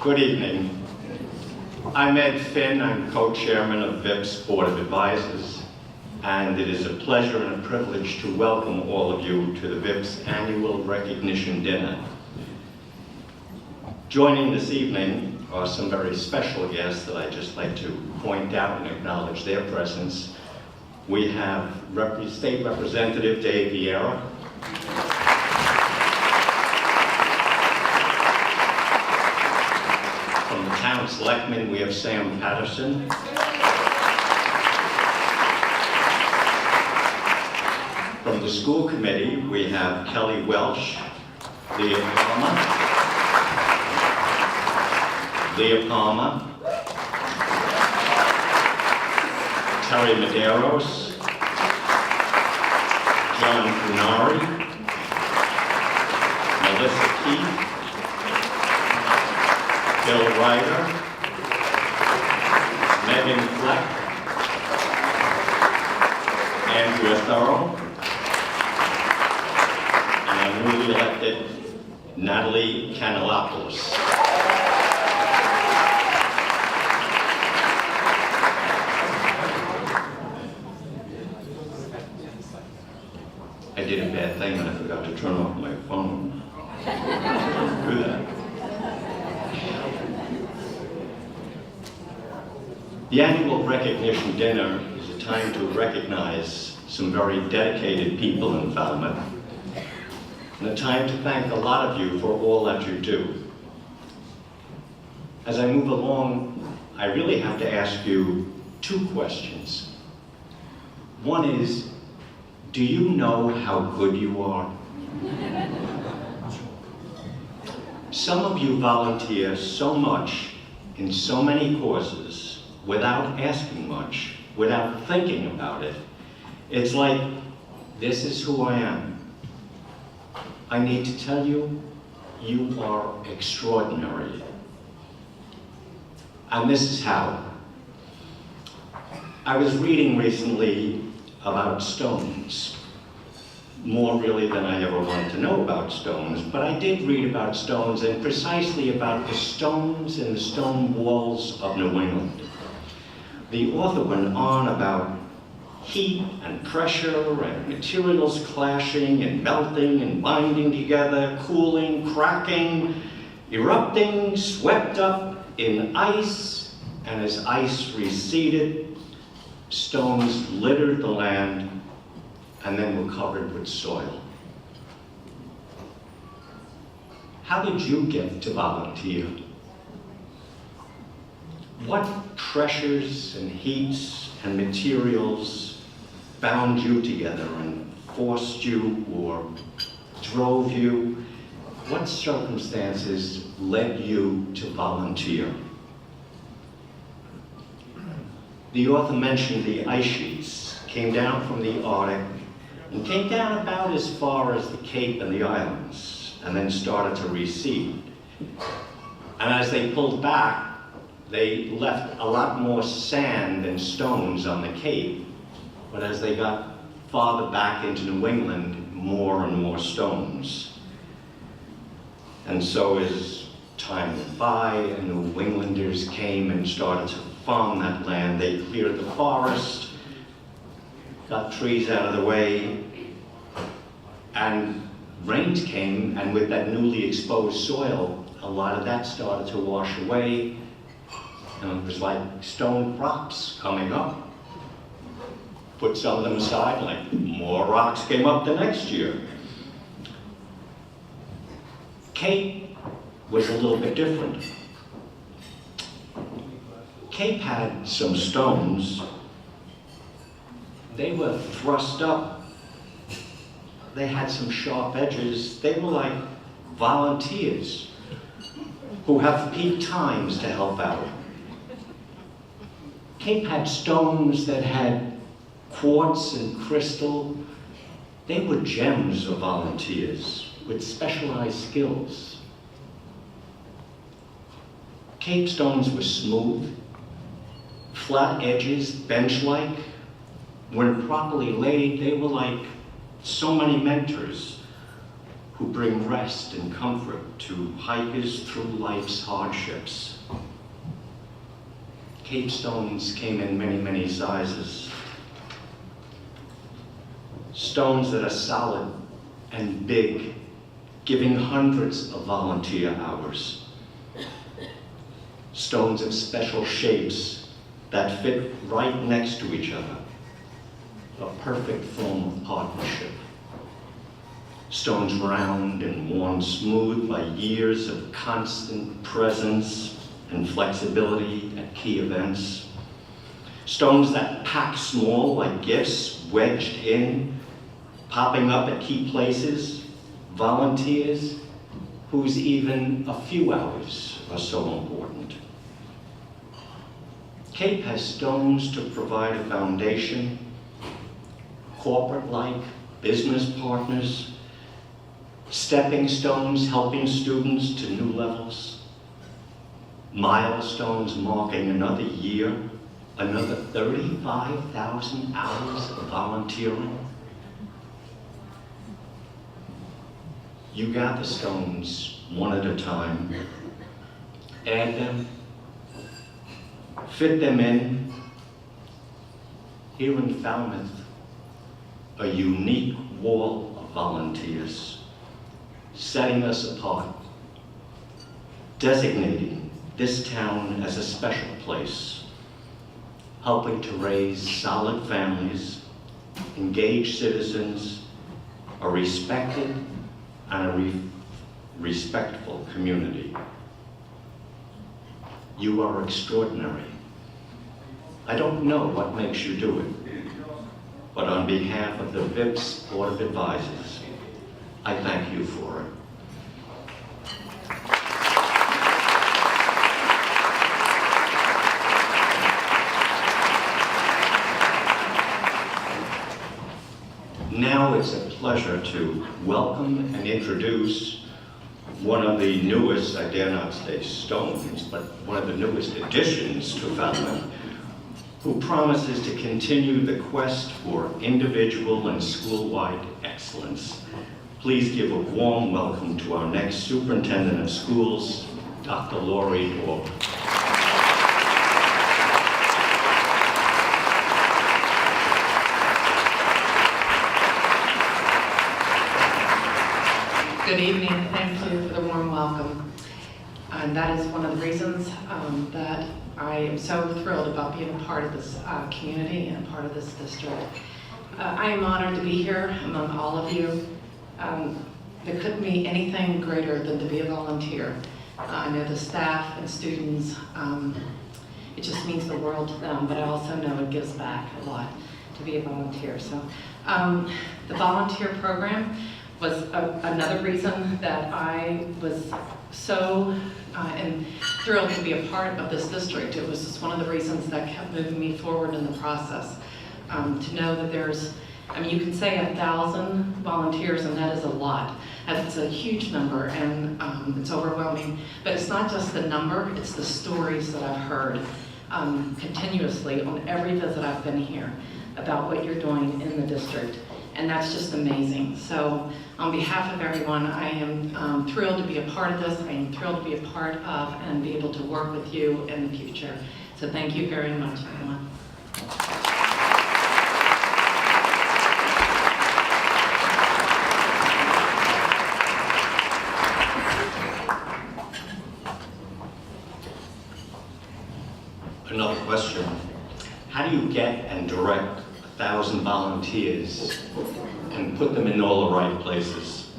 Good evening. I'm Ed Finn. I'm co-chairman of VIPS Board of Advisors, and it is a pleasure and a privilege to welcome all of you to the VIPS Annual Recognition Dinner. Joining this evening are some very special guests that I'd just like to point out and acknowledge their presence. We have State Representative Dave Vieira, from the Town Selectmen, we have Sam Patterson. From the School Committee, we have Kelly Welsh, Leah Palmer, Terry Medeiros, John Cunari, Melissa Keith, Bill Ryder, Megan Fleck, Andrea Thorough, and our newly elected Natalie Kanelopoulos. I did a bad thing and I forgot to turn off my phone. Do that. The annual recognition dinner is a time to recognize some very dedicated people in Falmouth, and a time to thank a lot of you for all that you do. As I move along, I really have to ask you two questions. One is, do you know how good you are? Some of you volunteer so much in so many causes without asking much, without thinking about it. It's like, this is who I am. I need to tell you, you are extraordinary. And this is how. I was reading recently about stones, more really than I ever wanted to know about stones, but I did read about stones, and precisely about the stones and the stone walls of New England. The author went on about heat and pressure and materials clashing and melting and binding together, cooling, cracking, erupting, swept up in ice, and as ice receded, stones littered the land and then were covered with soil. How did you get to volunteer? What pressures and heats and materials bound you together and forced you or drove you? What circumstances led you to volunteer? The author mentioned the ice sheets came down from the Arctic and came down about as far as the Cape and the islands, and then started to recede. And as they pulled back, they left a lot more sand and stones on the Cape, but as they got farther back into New England, more and more stones. And so as time went by and New Englanders came and started to farm that land, they cleared the forest, got trees out of the way, and rains came, and with that newly exposed soil, a lot of that started to wash away. And it was like stone rocks coming up. Put some of them aside, like more rocks came up the next year. Cape was a little bit different. Cape had some stones. They were thrust up. They had some sharp edges. They were like volunteers who have peak times to help out. Cape had stones that had quartz and crystal. They were gems of volunteers with specialized skills. Cape stones were smooth, flat edges, bench-like. When properly laid, they were like so many mentors who bring rest and comfort to hikers through life's hardships. Cape stones came in many, many sizes. Stones that are solid and big, giving hundreds of volunteer hours. Stones of special shapes that fit right next to each other. A perfect form of partnership. Stones round and worn smooth by years of constant presence and flexibility at key events. Stones that pack small like gifts wedged in, popping up at key places. Volunteers whose even a few hours are so important. Cape has stones to provide a foundation, corporate-like business partners, stepping stones helping students to new levels, milestones marking another year, another 35,000 hours of volunteering. You gather stones one at a time, add them, fit them in. Here in Falmouth, a unique wall of volunteers, setting us apart, designating this town as a special place, helping to raise solid families, engaged citizens, a respected and a respectful community. You are extraordinary. I don't know what makes you do it, but on behalf of the VIPS Board of Advisors, I thank you for it. Now it's a pleasure to welcome and introduce one of the newest, I dare not say stones, but one of the newest additions to Falmouth, who promises to continue the quest for individual and school-wide excellence. Please give a warm welcome to our next Superintendent of Schools, Dr. Lori Orr. Good evening. Thank you for the warm welcome. And that is one of the reasons that I am so thrilled about being a part of this community and a part of this district. I am honored to be here among all of you. There couldn't be anything greater than to be a volunteer. I know the staff and students, it just means the world to them, but I also know it gives back a lot to be a volunteer. So the volunteer program was another reason that I was so and thrilled to be a part of this district. It was just one of the reasons that kept moving me forward in the process. To know that there's, I mean, you can say 1,000 volunteers, and that is a lot. That's a huge number, and it's overwhelming. But it's not just the number, it's the stories that I've heard continuously on every visit I've been here about what you're doing in the district. And that's just amazing. So on behalf of everyone, I am thrilled to be a part of this. I am thrilled to be a part of and be able to work with you in the future. So thank you very much, everyone. Another question. How do you get and direct 1,000 volunteers and put them in all the right places?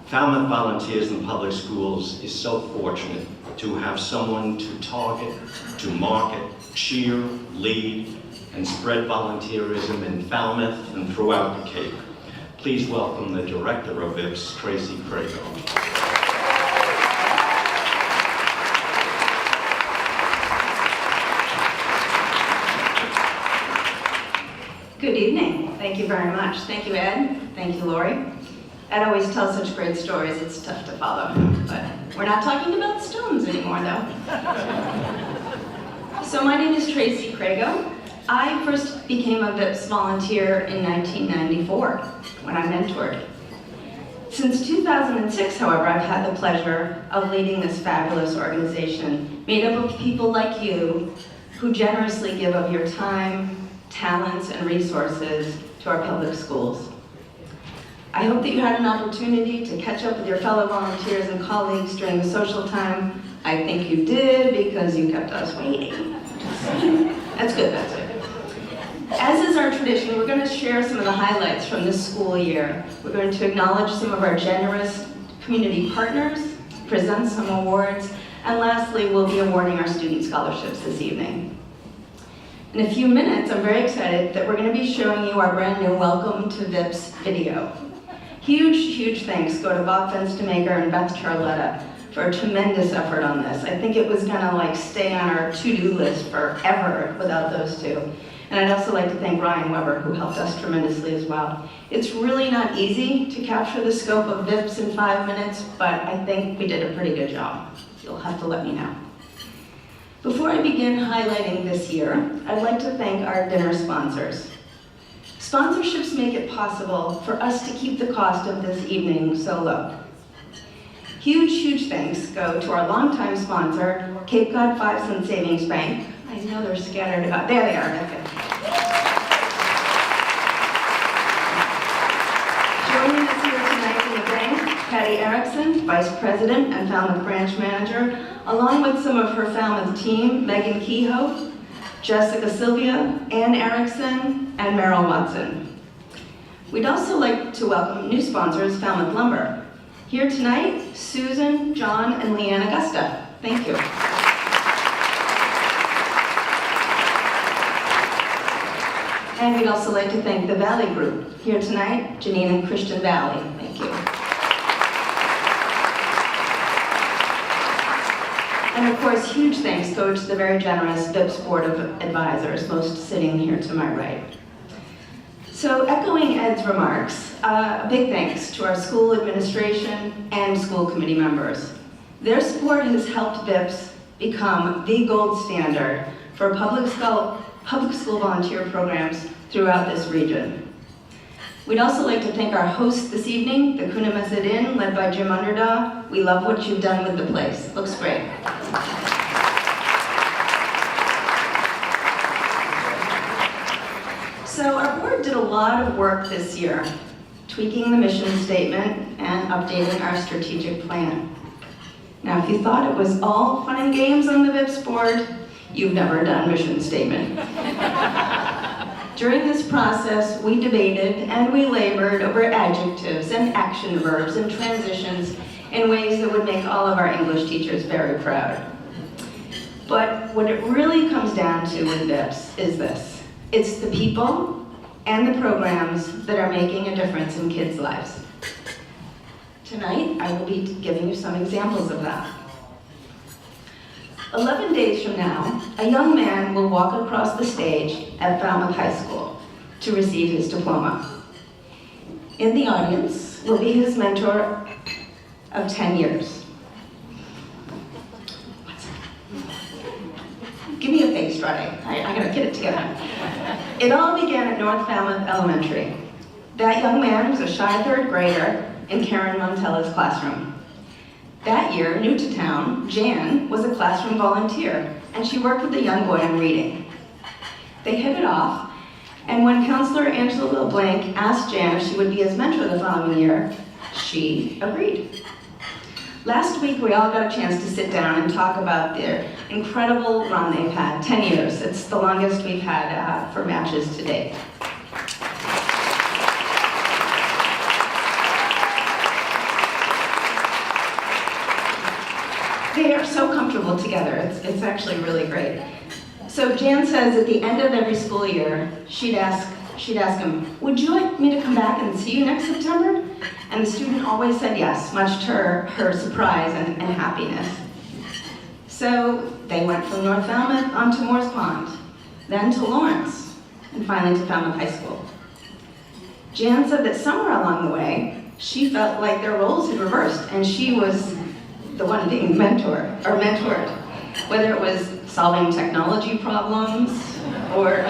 Falmouth Volunteers in Public Schools is so fortunate to have someone to target, to market, cheer, lead, and spread volunteerism in Falmouth and throughout the Cape. Please welcome the Director of VIPS, Tracy Crago. Good evening. Thank you very much. Thank you, Ed. Thank you, Lori. Ed always tells such great stories, it's tough to follow. But we're not talking about stones anymore, though. So my name is Tracy Crago. I first became a VIPS volunteer in 1994 when I mentored. Since 2006, however, I've had the pleasure of leading this fabulous organization made up of people like you who generously give of your time, talents, and resources to our public schools. I hope that you had an opportunity to catch up with your fellow volunteers and colleagues during the social time. I think you did because you kept us waiting. That's good, that's good. As is our tradition, we're going to share some of the highlights from this school year. We're going to acknowledge some of our generous community partners, present some awards, and lastly, we'll be awarding our student scholarships this evening. In a few minutes, I'm very excited that we're going to be showing you our brand new Welcome to VIPS video. Huge, huge thanks go to Bob Fenstermaker and Beth Charletta for a tremendous effort on this. I think it was going to stay on our to-do list forever without those two. And I'd also like to thank Ryan Weber, who helped us tremendously as well. It's really not easy to capture the scope of VIPS in 5 minutes, but I think we did a pretty good job. You'll have to let me know. Before I begin highlighting this year, I'd like to thank our dinner sponsors. Sponsorships make it possible for us to keep the cost of this evening so low. Huge, huge thanks go to our longtime sponsor, Cape Cod 5 Cent Savings Bank. I know they're scattered about, there they are, okay. Joining us here tonight in the bank, Patty Erickson, Vice President and Falmouth Branch Manager, along with some of her Falmouth team, Megan Kehoe, Jessica Sylvia, Ann Erickson, and Merrill Watson. We'd also like to welcome new sponsors, Falmouth Lumber. Here tonight, Susan, John, and Leanne Augusta. Thank you. And we'd also like to thank the Valley Group. Here tonight, Janine and Christian Valley. Thank you. And of course, huge thanks go to the very generous VIPS Board of Advisors, most sitting here to my right. So echoing Ed's remarks, a big thanks to our school administration and school committee members. Their support has helped VIPS become the gold standard for public school volunteer programs throughout this region. We'd also like to thank our host this evening, the Kuna Messed Inn, led by Jim Underdaw. We love what you've done with the place. Looks great. So our board did a lot of work this year, tweaking the mission statement and updating our strategic plan. Now, if you thought it was all fun and games on the VIPS board, you've never done mission statement. During this process, we debated and we labored over adjectives and action verbs and transitions in ways that would make all of our English teachers very proud. But what it really comes down to with VIPS is this. It's the people and the programs that are making a difference in kids' lives. Tonight, I will be giving you some examples of that. 11 days from now, a young man will walk across the stage at Falmouth High School to receive his diploma. In the audience will be his mentor of 10 years. Give me a face, Friday. I gotta get it together. It all began at North Falmouth Elementary. That young man was a shy third grader in Karen Montella's classroom. That year, new to town, Jan was a classroom volunteer, and she worked with the young boy on reading. They hit it off, and when Counselor Angela Blank asked Jan if she would be his mentor the following year, she agreed. Last week, we all got a chance to sit down and talk about their incredible run they've had, 10 years. It's the longest we've had for matches to date. They are so comfortable together. It's actually really great. So Jan says at the end of every school year, she'd ask him, "Would you like me to come back and see you next September?" And the student always said yes, much to her surprise and happiness. So they went from North Falmouth on to Moores Pond, then to Lawrence, and finally to Falmouth High School. Jan said that somewhere along the way, she felt like their roles had reversed, and she was the one being mentored, whether it was solving technology problems or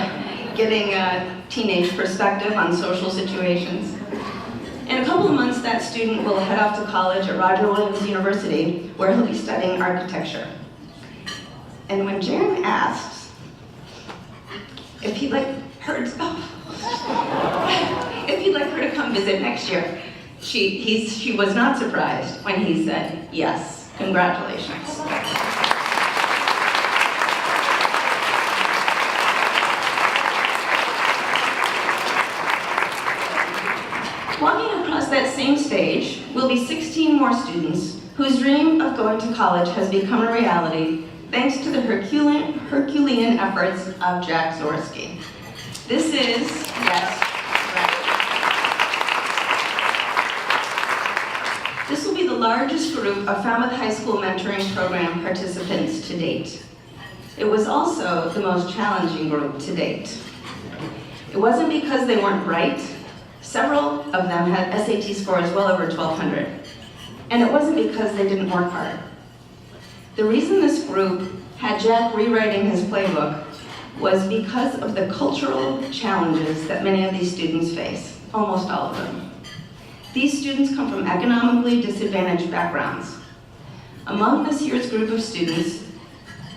getting a teenage perspective on social situations. In a couple of months, that student will head off to college at Roger Williams University, where he'll be studying architecture. And when Jan asks if he'd like her to come visit next year, she was not surprised when he said, yes, congratulations. Walking across that same stage will be 16 more students whose dream of going to college has become a reality thanks to the Herculean efforts of Jack Zorski. This is, yes, this will be the largest group of Falmouth High School Mentoring Program participants to date. It was also the most challenging group to date. It wasn't because they weren't bright. Several of them had SAT scores well over 1,200. And it wasn't because they didn't work hard. The reason this group had Jack rewriting his playbook was because of the cultural challenges that many of these students face, almost all of them. These students come from economically disadvantaged backgrounds. Among this year's group of students,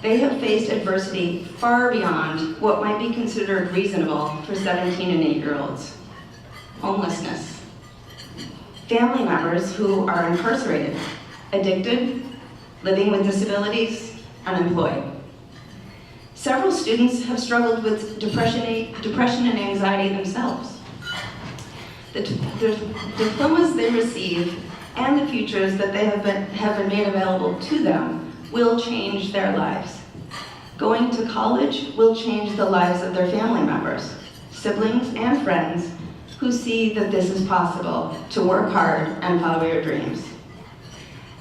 they have faced adversity far beyond what might be considered reasonable for 17 and 8-year-olds. Homelessness, family members who are incarcerated, addicted, living with disabilities, unemployed. Several students have struggled with depression and anxiety themselves. The diplomas they receive and the futures that they have been made available to them will change their lives. Going to college will change the lives of their family members, siblings, and friends who see that this is possible to work hard and follow your dreams.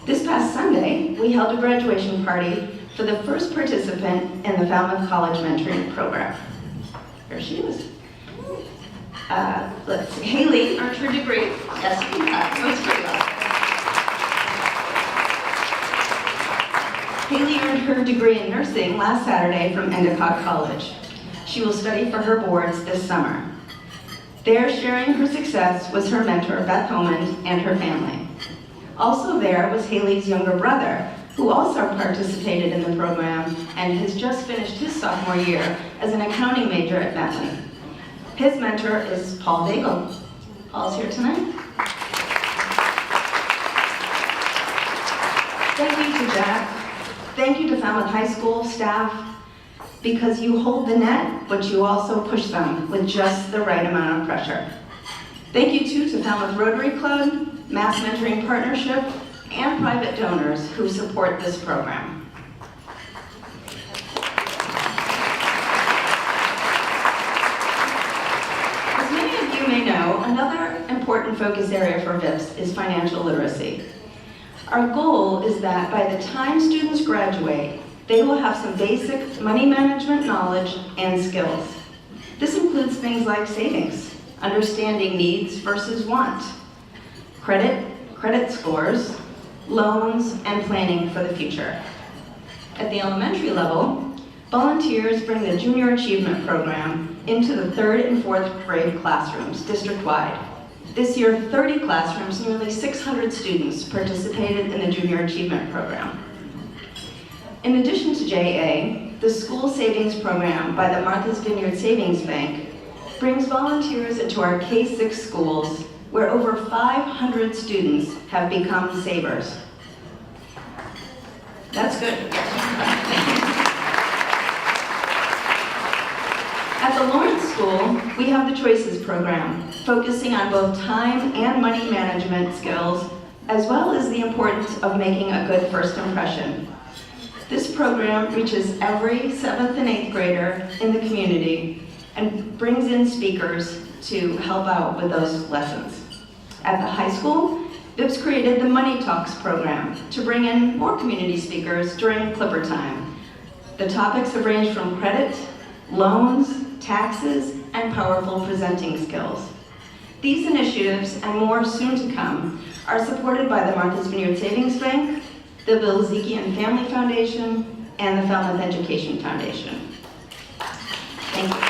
This past Sunday, we held a graduation party for the first participant in the Falmouth College Mentoring Program. Here she is. Let's see, Haley earned her degree. Yes, most pretty awesome. Haley earned her degree in nursing last Saturday from Endicott College. She will study for her boards this summer. There, sharing her success was her mentor, Beth Homond, and her family. Also there was Haley's younger brother, who also participated in the program and has just finished his sophomore year as an accounting major at Bentley. His mentor is Paul Daigle. Paul's here tonight. Thank you to Jack. Thank you to Falmouth High School staff, because you hold the net, but you also push them with just the right amount of pressure. Thank you too to Falmouth Rotary Club, Mass Mentoring Partnership, and private donors who support this program. As many of you may know, another important focus area for VIPS is financial literacy. Our goal is that by the time students graduate, they will have some basic money management knowledge and skills. This includes things like savings, understanding needs versus want, credit scores, loans, and planning for the future. At the elementary level, volunteers bring the Junior Achievement Program into the 3rd and 4th grade classrooms district-wide. This year, 30 classrooms, nearly 600 students participated in the Junior Achievement Program. In addition to JA, the School Savings Program by the Martha's Vineyard Savings Bank brings volunteers into our K-6 schools where over 500 students have become savers. That's good. At the Lawrence School, we have the Choices Program, focusing on both time and money management skills, as well as the importance of making a good first impression. This program reaches every 7th and 8th grader in the community and brings in speakers to help out with those lessons. At the high school, VIPS created the Money Talks program to bring in more community speakers during Clipper time. The topics have ranged from credit, loans, taxes, and powerful presenting skills. These initiatives, and more soon to come, are supported by the Martha's Vineyard Savings Bank, the Bill Zekian Family Foundation, and the Falmouth Education Foundation. Thank you.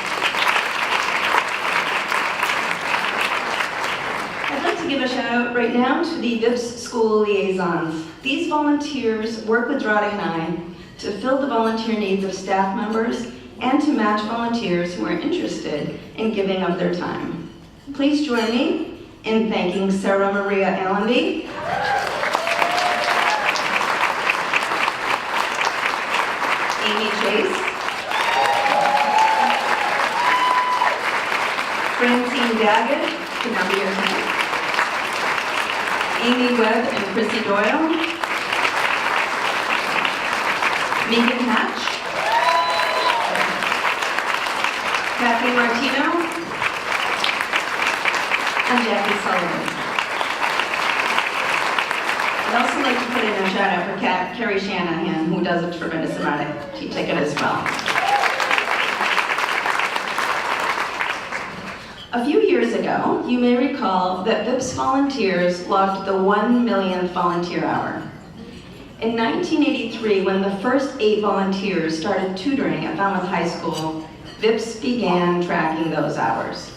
I'd like to give a shout out right now to the VIPS school liaisons. These volunteers work with Dottie and I to fill the volunteer needs of staff members and to match volunteers who are interested in giving of their time. Please join me in thanking Sarah Maria Allenby, Amy Chase, Francine Daggett, the number your hand, Amy Webb and Chrissy Doyle, Megan Hatch, Kathy Martino, and Jackie Sullivan. I'd also like to put in a shout out for Carrie Shanahan, who does a tremendous amount of ticket as well. A few years ago, you may recall that VIPS volunteers logged the 1 millionth volunteer hour. In 1983, when the first 8 volunteers started tutoring at Falmouth High School, VIPS began tracking those hours.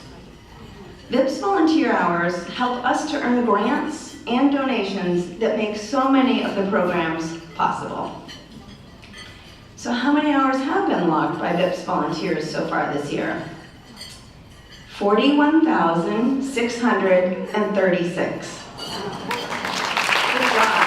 VIPS volunteer hours help us to earn grants and donations that make so many of the programs possible. So how many hours have been logged by VIPS volunteers so far this year? 41,636. Good job.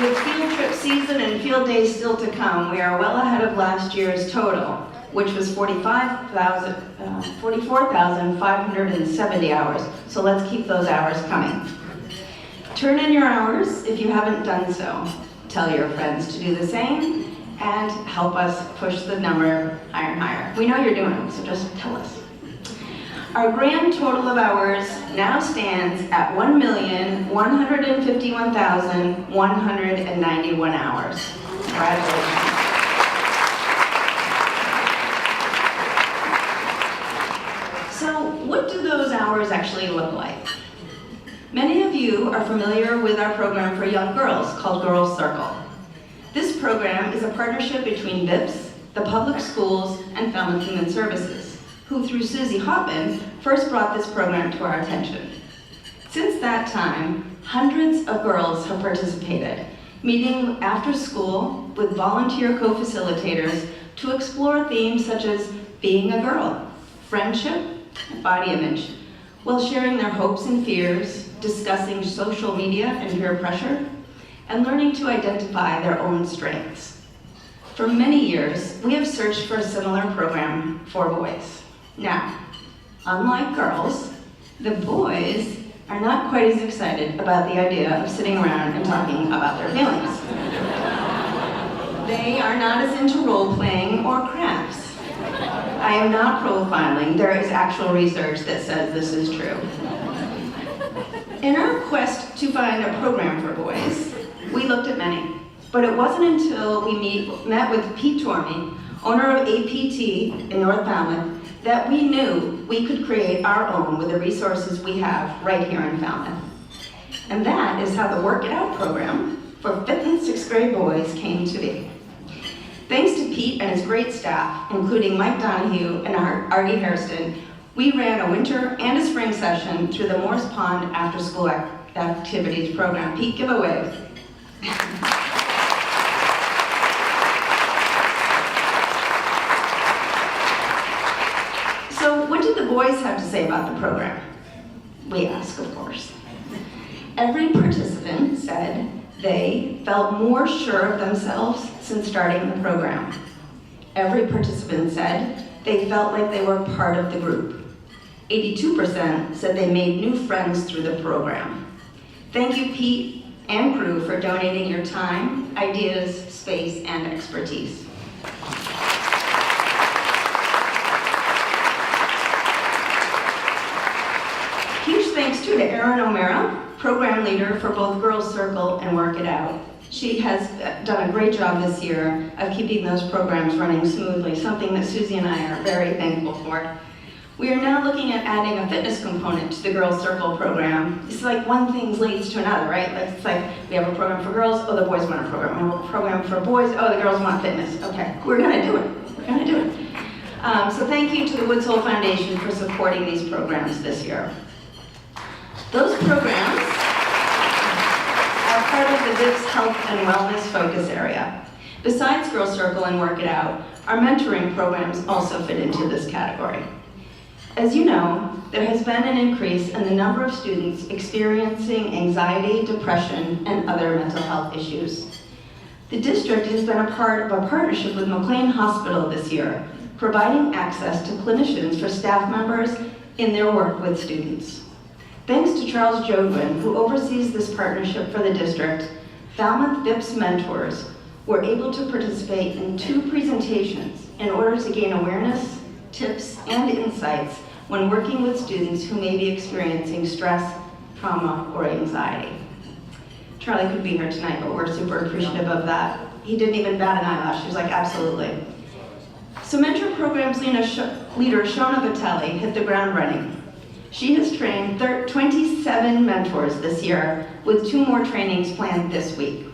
With field trip season and field days still to come, we are well ahead of last year's total, which was 44,570 hours. So let's keep those hours coming. Turn in your hours if you haven't done so. Tell your friends to do the same and help us push the number higher and higher. We know you're doing it, so just tell us. Our grand total of hours now stands at 1,151,191 hours. Congratulations. So what do those hours actually look like? Many of you are familiar with our program for young girls called Girls Circle. This program is a partnership between VIPS, the public schools, and Falmouth Human Services, who through Susie Hoppin first brought this program to our attention. Since that time, hundreds of girls have participated, meeting after school with volunteer co-facilitators to explore themes such as being a girl, friendship, and body image, while sharing their hopes and fears, discussing social media and peer pressure, and learning to identify their own strengths. For many years, we have searched for a similar program for boys. Now, unlike girls, the boys are not quite as excited about the idea of sitting around and talking about their feelings. They are not as into role-playing or crafts. I am not profiling. There is actual research that says this is true. In our quest to find a program for boys, we looked at many, but it wasn't until we met with Pete Tormey, owner of APT in North Falmouth, that we knew we could create our own with the resources we have right here in Falmouth. And that is how the Work It Out program for 5th and 6th grade boys came to be. Thanks to Pete and his great staff, including Mike Donahue and Artie Hairston, we ran a winter and a spring session through the Morse Pond After School Activities program. Pete, give a wave. So what did the boys have to say about the program? We asked, of course. Every participant said they felt more sure of themselves since starting the program. Every participant said they felt like they were part of the group. 82% said they made new friends through the program. Thank you, Pete and crew, for donating your time, ideas, space, and expertise. Huge thanks too to Erin O'Mara, program leader for both Girls Circle and Work It Out. She has done a great job this year of keeping those programs running smoothly, something that Susie and I are very thankful for. We are now looking at adding a fitness component to the Girls Circle program. It's like one thing leads to another, right? It's like we have a program for girls, oh, the boys want a program. We have a program for boys, oh, the girls want fitness. Okay, we're gonna do it. We're gonna do it. So thank you to the Woods Hole Foundation for supporting these programs this year. Those programs are part of the VIPS Health and Wellness focus area. Besides Girl Circle and Work It Out, our mentoring programs also fit into this category. As you know, there has been an increase in the number of students experiencing anxiety, depression, and other mental health issues. The district has been a part of a partnership with McLean Hospital this year, providing access to clinicians for staff members in their work with students. Thanks to Charles Jodwin, who oversees this partnership for the district, Falmouth VIPS mentors were able to participate in 2 presentations in order to gain awareness, tips, and insights when working with students who may be experiencing stress, trauma, or anxiety. Charlie could be here tonight, but we're super appreciative of that. He didn't even bat an eyelash. He was like, absolutely. So Mentor Programs leader Shona Vitelli hit the ground running. She has trained 27 mentors this year, with 2 more trainings planned this week.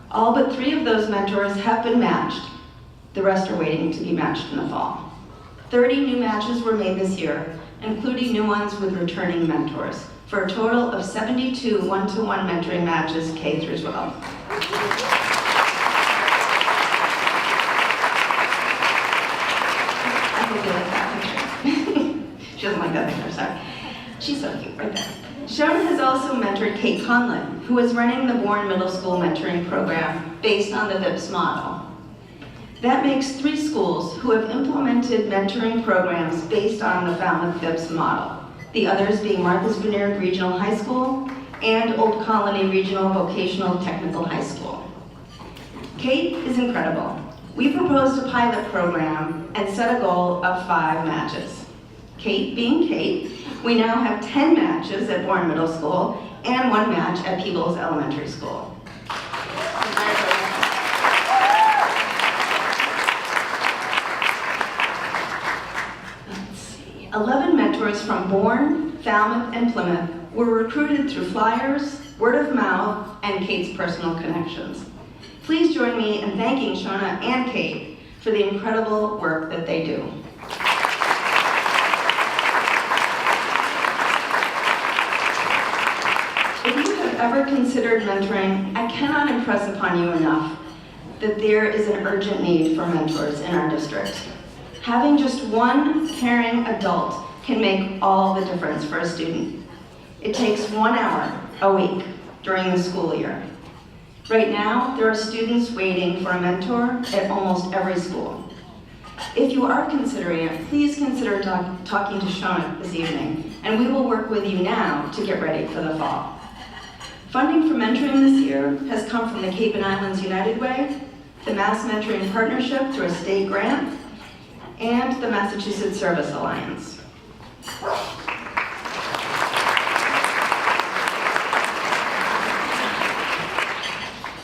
All but 3 of those mentors have been matched. The rest are waiting to be matched in the fall. 30 new matches were made this year, including new ones with returning mentors, for a total of 72 one-to-one mentoring matches K through 12. I hope you like that picture. She doesn't like that picture, sorry. She's so cute, right there. Shona has also mentored Kate Conlon, who is running the Bourne Middle School mentoring program based on the VIPS model. That makes 3 schools who have implemented mentoring programs based on the Falmouth VIPS model, the others being Martha's Vineyard Regional High School and Old Colony Regional Vocational Technical High School. Kate is incredible. We proposed a pilot program and set a goal of 5 matches. Kate being Kate, we now have 10 matches at Bourne Middle School and 1 match at Peebles Elementary School. 11 mentors from Bourne, Falmouth, and Plymouth were recruited through flyers, word of mouth, and Kate's personal connections. Please join me in thanking Shona and Kate for the incredible work that they do. If you have ever considered mentoring, I cannot impress upon you enough that there is an urgent need for mentors in our district. Having just 1 caring adult can make all the difference for a student. It takes 1 hour a week during the school year. Right now, there are students waiting for a mentor at almost every school. If you are considering it, please consider talking to Shona this evening, and we will work with you now to get ready for the fall. Funding for mentoring this year has come from the Cape and Islands United Way, the Mass Mentoring Partnership through a state grant, and the Massachusetts Service Alliance.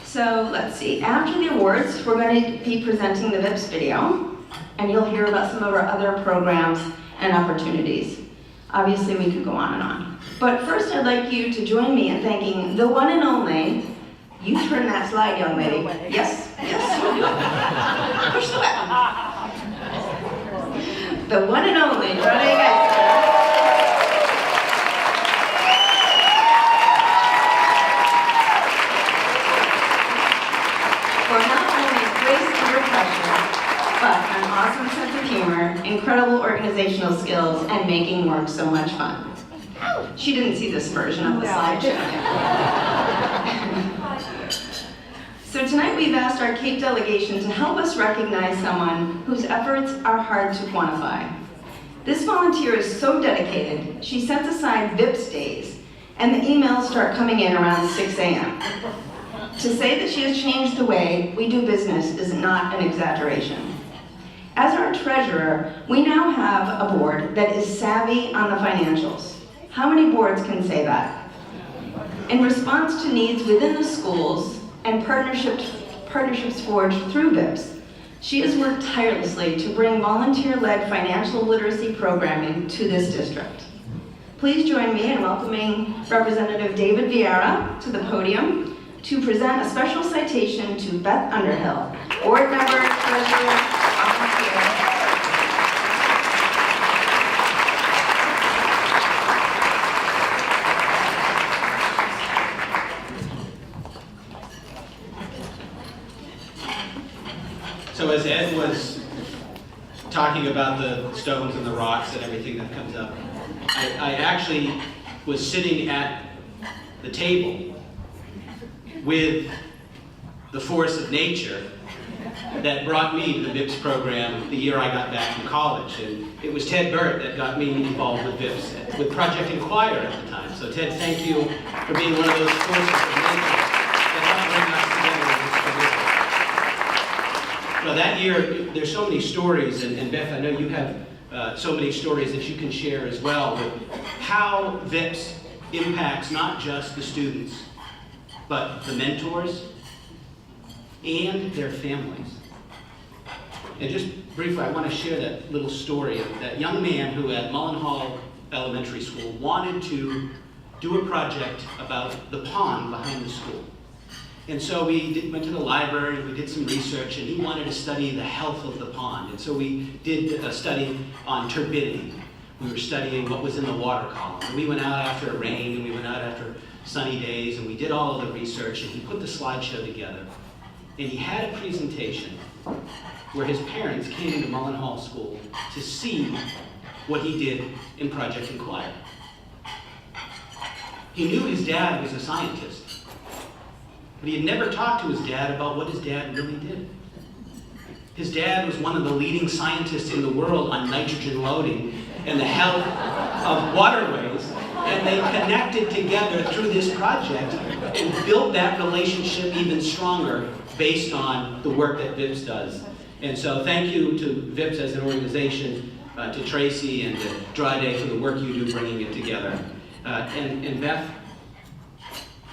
So let's see, after the awards, we're going to be presenting the VIPS video, and you'll hear about some of our other programs and opportunities. Obviously, we could go on and on. But first, I'd like you to join me in thanking the one and only, you turn that slide, young lady. Yes, yes. Push the button. The one and only, Johnny Geisler. For not only grace under pressure, but an awesome sense of humor, incredible organizational skills, and making work so much fun. She didn't see this version of the slideshow yet. So tonight we've asked our Cape delegation to help us recognize someone whose efforts are hard to quantify. This volunteer is so dedicated, she sets aside VIPS days, and the emails start coming in around 6 a.m. To say that she has changed the way we do business is not an exaggeration. As our treasurer, we now have a board that is savvy on the financials. How many boards can say that? In response to needs within the schools and partnerships forged through VIPS, she has worked tirelessly to bring volunteer-led financial literacy programming to this district. Please join me in welcoming Representative David Vieira to the podium to present a special citation to Beth Underhill, board member, treasurer, volunteer. about the stones and the rocks and everything that comes up. I actually was sitting at the table with the force of nature that brought me to the VIPS program the year I got back from college. And it was Ted Burt that got me involved with VIPS, with Project Inquire at the time. So Ted, thank you for being one of those forces of nature that helped bring us together. Well, that year, there's so many stories, and Beth, I know you have so many stories that you can share as well, with how VIPS impacts not just the students, but the mentors and their families. And just briefly, I want to share that little story of that young man who at Mullenhall Elementary School wanted to do a project about the pond behind the school. And so we went to the library, we did some research, and he wanted to study the health of the pond. And so we did a study on turbidity. We were studying what was in the water column. And we went out after rain, and we went out after sunny days, and we did all of the research, and he put the slideshow together. And he had a presentation where his parents came to Mullenhall School to see what he did in Project Inquire. He knew his dad was a scientist, but he had never talked to his dad about what his dad really did. His dad was one of the leading scientists in the world on nitrogen loading and the health of waterways, and they connected together through this project and built that relationship even stronger based on the work that VIPS does. And so thank you to VIPS as an organization, to Tracy and to Dry Day for the work you do bringing it together. And Beth,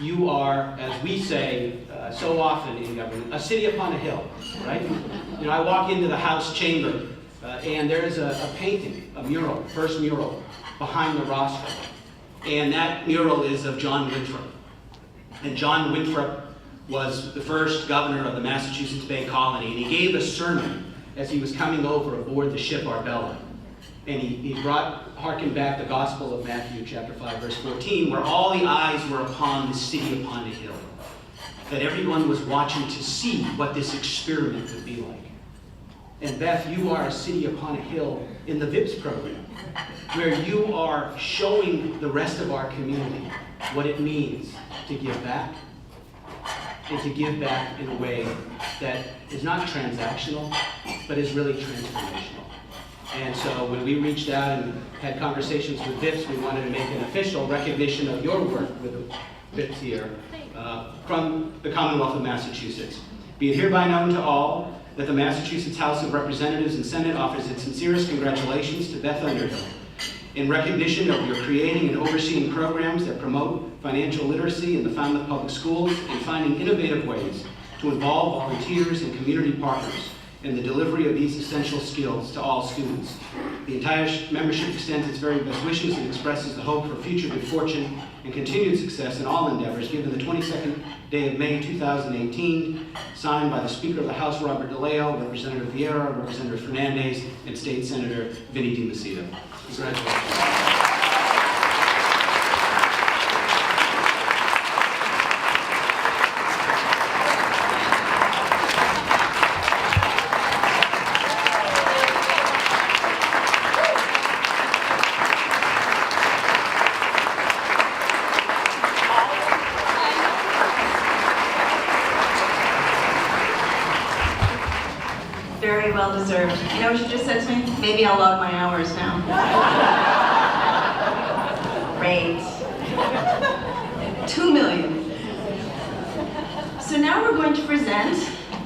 you are, as we say so often in government, a city upon a hill, right? You know, I walk into the House chamber and there's a painting, a mural, first mural, behind the rostrum. And that mural is of John Winthrop. And John Winthrop was the first governor of the Massachusetts Bay Colony, and he gave a sermon as he was coming over aboard the ship Arbella. And he harkened back the Gospel of Matthew chapter 5, verse 14, where all the eyes were upon the city upon a hill. That everyone was watching to see what this experiment would be like. And Beth, you are a city upon a hill in the VIPS program, where you are showing the rest of our community what it means to give back, and to give back in a way that is not transactional, but is really transformational. And so when we reached out and had conversations with VIPS, we wanted to make an official recognition of your work with VIPS here from the Commonwealth of Massachusetts. Be it hereby known to all that the Massachusetts House of Representatives and Senate offers its sincerest congratulations to Beth Underhill in recognition of your creating and overseeing programs that promote financial literacy in the Falmouth Public Schools and finding innovative ways to involve volunteers and community partners in the delivery of these essential skills to all students. The entire membership extends its very best wishes and expresses the hope for future good fortune and continued success in all endeavors, given the 22nd day of May 2018, signed by the Speaker of the House, Robert DeLeo, Representative Vieira, Representative Fernandez, and State Senator Vinnie DiMacedo. Congratulations. Very well deserved. You know what you just said to me? Maybe I'll log my hours now. Great. 2 million. So now we're going to present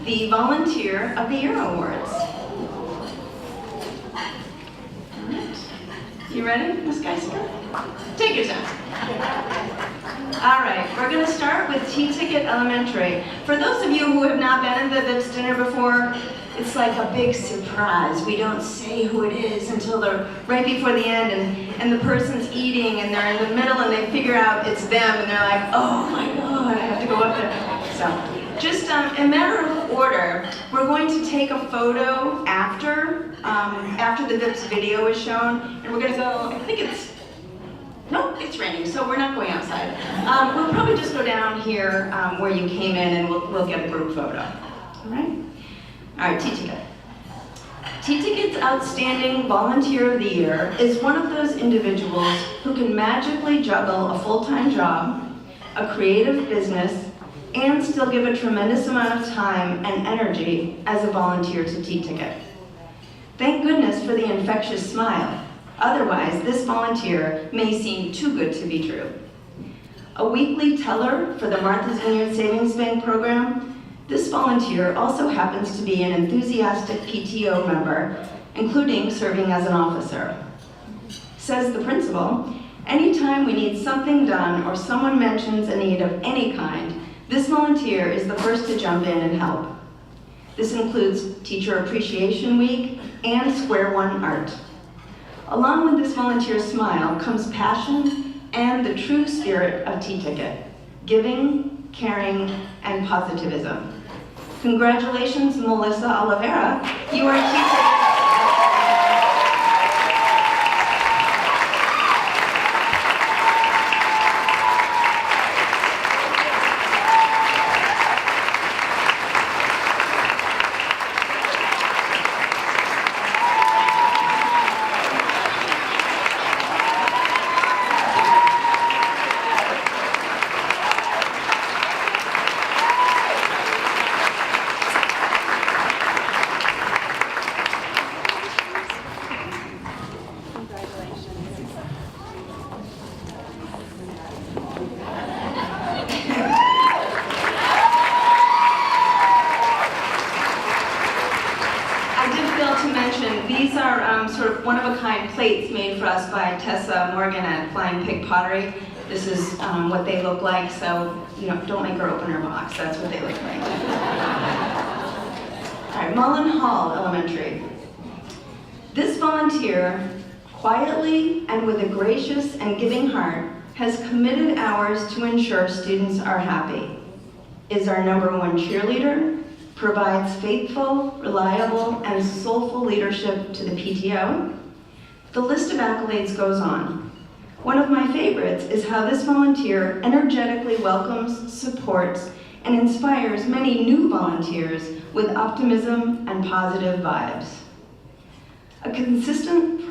the Volunteer of the Year Awards. All right. You ready, Ms. Geisinger? Take your time. All right, we're going to start with T-Ticket Elementary. For those of you who have not been in the VIPS dinner before, it's like a big surprise. We don't say who it is until they're right before the end, and the person's eating, and they're in the middle, and they figure out it's them, and they're like, oh my God, I have to go up there. So, just in matter of order, we're going to take a photo after the VIPS video is shown, and we're going to go, I think no, it's raining, so we're not going outside. We'll probably just go down here where you came in, and we'll get a group photo. All right? All right, T-Ticket. T-Ticket's Outstanding Volunteer of the Year is one of those individuals who can magically juggle a full-time job, a creative business, and still give a tremendous amount of time and energy as a volunteer to T-Ticket. Thank goodness for the infectious smile. Otherwise, this volunteer may seem too good to be true. A weekly teller for the Martha's Vineyard Savings Bank program, this volunteer also happens to be an enthusiastic PTO member, including serving as an officer. Says the principal, anytime we need something done or someone mentions a need of any kind, this volunteer is the first to jump in and help. This includes Teacher Appreciation Week and Square One Art. Along with this volunteer smile comes passion and the true spirit of T-Ticket, giving, caring, and positivism. Congratulations, Melissa Oliveira. You are T-Ticket. These are sort of one-of-a-kind plates made for us by Tessa Morgan at Flying Pig Pottery. This is what they look like, so don't make her open her box. That's what they look like. All right, Mullen Hall Elementary. This volunteer, quietly and with a gracious and giving heart, has committed hours to ensure students are happy, is our #1 cheerleader, provides faithful, reliable, and soulful leadership to the PTO. The list of accolades goes on. One of my favorites is how this volunteer energetically welcomes, supports, and inspires many new volunteers with optimism and positive vibes. A consistent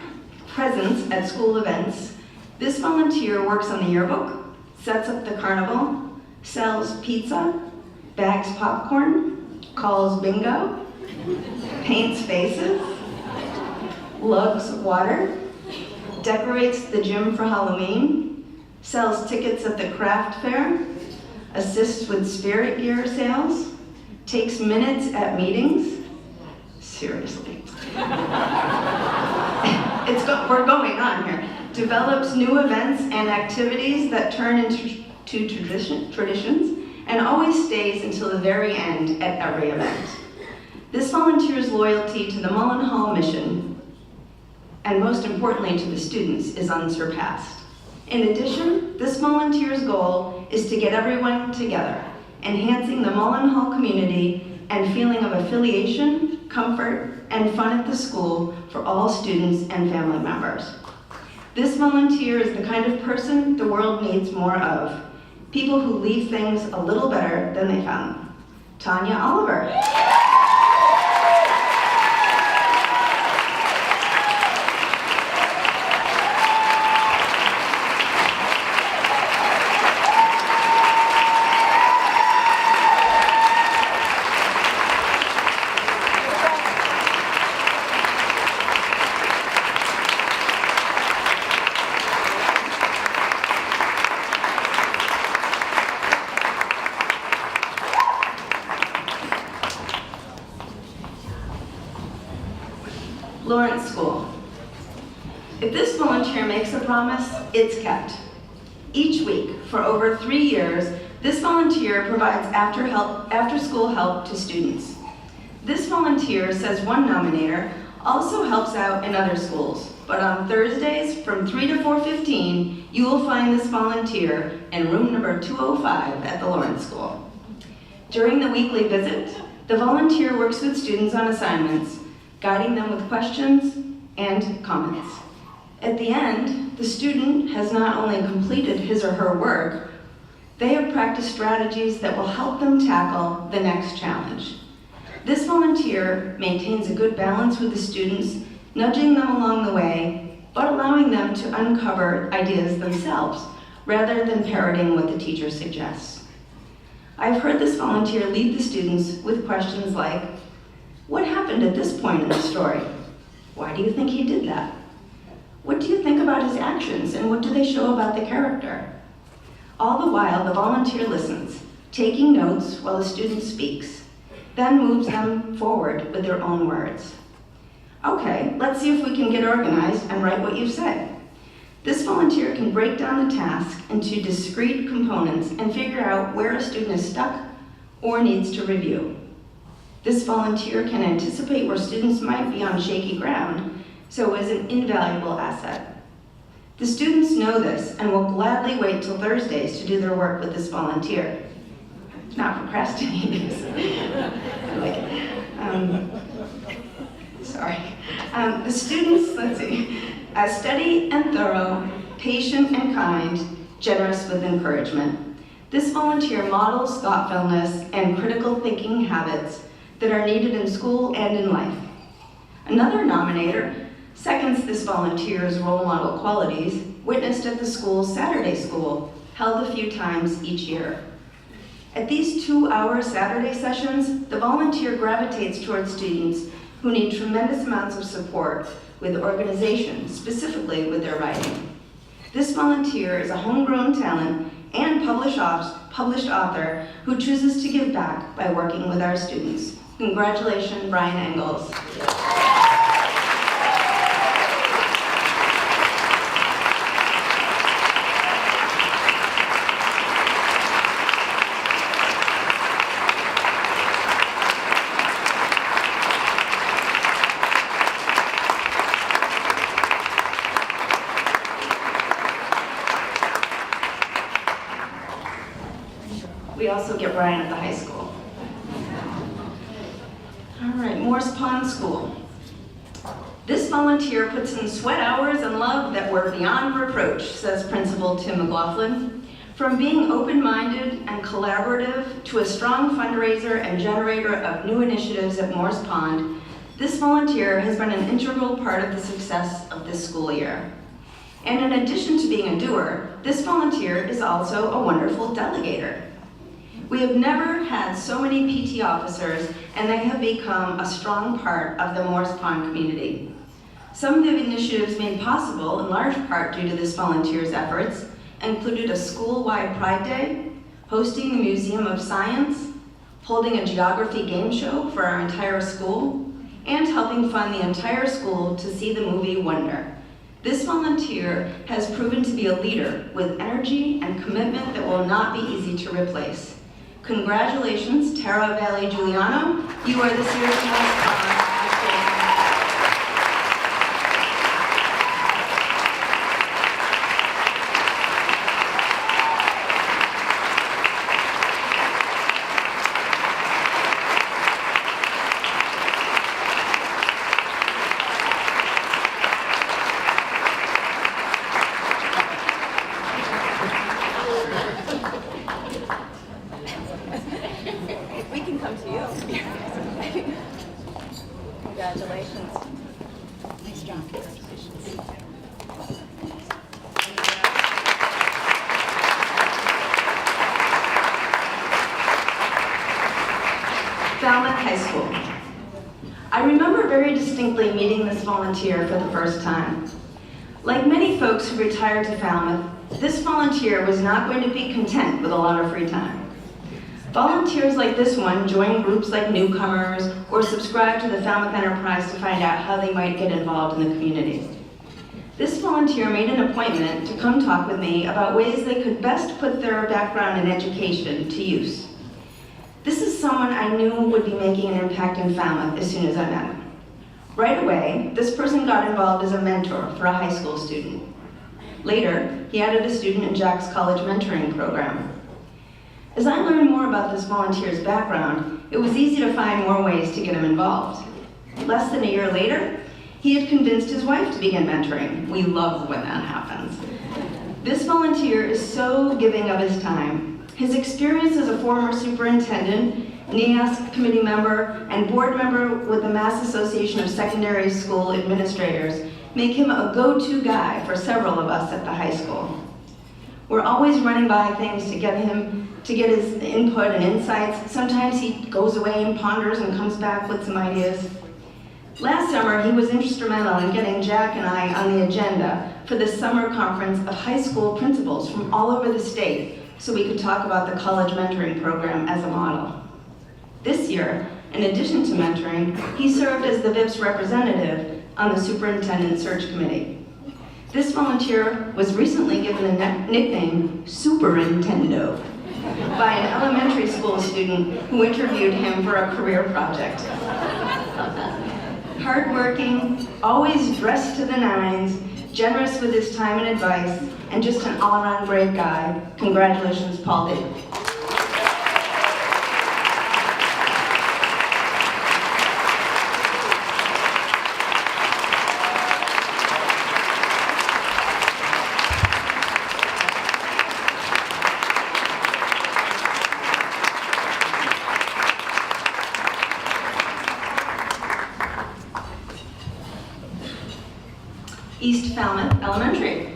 presence at school events, this volunteer works on the yearbook, sets up the carnival, sells pizza, bags popcorn, calls bingo, paints faces, lugs water, decorates the gym for Halloween, sells tickets at the craft fair, assists with spirit gear sales, takes minutes at meetings. Seriously. We're going on here. Develops new events and activities that turn into traditions, and always stays until the very end at every event. This volunteer's loyalty to the Mullen Hall mission, and most importantly to the students, is unsurpassed. In addition, this volunteer's goal is to get everyone together, enhancing the Mullen Hall community and feeling of affiliation, comfort, and fun at the school for all students and family members. This volunteer is the kind of person the world needs more of. People who leave things a little better than they found them. Tanya Oliver. Lawrence School. If this volunteer makes a promise, it's kept. Each week, for over 3 years, this volunteer provides after-school help to students. This volunteer, says one nominator, also helps out in other schools, but on Thursdays from 3 to 4:15, you will find this volunteer in room number 205 at the Lawrence School. During the weekly visit, the volunteer works with students on assignments, guiding them with questions and comments. At the end, the student has not only completed his or her work, they have practiced strategies that will help them tackle the next challenge. This volunteer maintains a good balance with the students, nudging them along the way, but allowing them to uncover ideas themselves, rather than parroting what the teacher suggests. I've heard this volunteer lead the students with questions like, what happened at this point in the story? Why do you think he did that? What do you think about his actions, and what do they show about the character? All the while, the volunteer listens, taking notes while the student speaks, then moves them forward with their own words. Okay, let's see if we can get organized and write what you've said. This volunteer can break down the task into discrete components and figure out where a student is stuck or needs to review. This volunteer can anticipate where students might be on shaky ground, so is an invaluable asset. The students know this and will gladly wait till Thursdays to do their work with this volunteer. Not procrastinating. I like it. Sorry. The students, let's see, steady and thorough, patient and kind, generous with encouragement. This volunteer models thoughtfulness and critical thinking habits that are needed in school and in life. Another nominator seconds this volunteer's role model qualities, witnessed at the school's Saturday School, held a few times each year. At these 2-hour Saturday sessions, the volunteer gravitates towards students who need tremendous amounts of support with organization, specifically with their writing. This volunteer is a homegrown talent and published author who chooses to give back by working with our students. Congratulations, Brian Engels. We also get Brian at the high school. All right, Morse Pond School. This volunteer puts in sweat hours and love that were beyond reproach, says Principal Tim McLaughlin. From being open-minded and collaborative to a strong fundraiser and generator of new initiatives at Morse Pond, this volunteer has been an integral part of the success of this school year. And in addition to being a doer, this volunteer is also a wonderful delegator. We have never had so many PT officers, and they have become a strong part of the Morse Pond community. Some of the initiatives made possible, in large part due to this volunteer's efforts, included a school-wide Pride Day, hosting the Museum of Science, holding a geography game show for our entire school, and helping fund the entire school to see the movie Wonder. This volunteer has proven to be a leader with energy and commitment that will not be easy to replace. Congratulations, Tara Valley Giuliano. You are this year's Morse Pond. We can come to you. Congratulations. Nice job. Congratulations. Falmouth High School. I remember very distinctly meeting this volunteer for the first time. Like many folks who retired to Falmouth, this volunteer was not going to be content with a lot of free time. Volunteers like this one join groups like Newcomers or subscribe to the Falmouth Enterprise to find out how they might get involved in the community. This volunteer made an appointment to come talk with me about ways they could best put their background in education to use. This is someone I knew would be making an impact in Falmouth as soon as I met him. Right away, this person got involved as a mentor for a high school student. Later, he added a student in Jack's college mentoring program. As I learned more about this volunteer's background, it was easy to find more ways to get him involved. Less than a year later, he had convinced his wife to begin mentoring. We love when that happens. This volunteer is so giving of his time. His experience as a former superintendent NEASC committee member, and board member with the Mass Association of Secondary School Administrators make him a go-to guy for several of us at the high school. We're always running by things to get his input and insights. Sometimes he goes away and ponders and comes back with some ideas. Last summer, he was instrumental in getting Jack and I on the agenda for the summer conference of high school principals from all over the state so we could talk about the college mentoring program as a model. This year, in addition to mentoring, he served as the VIPS representative on the superintendent search committee. This volunteer was recently given a nickname, Superintendo, by an elementary school student who interviewed him for a career project. Hardworking, always dressed to the nines, generous with his time and advice, and just an all-around great guy. Congratulations, Paul David. East Falmouth Elementary.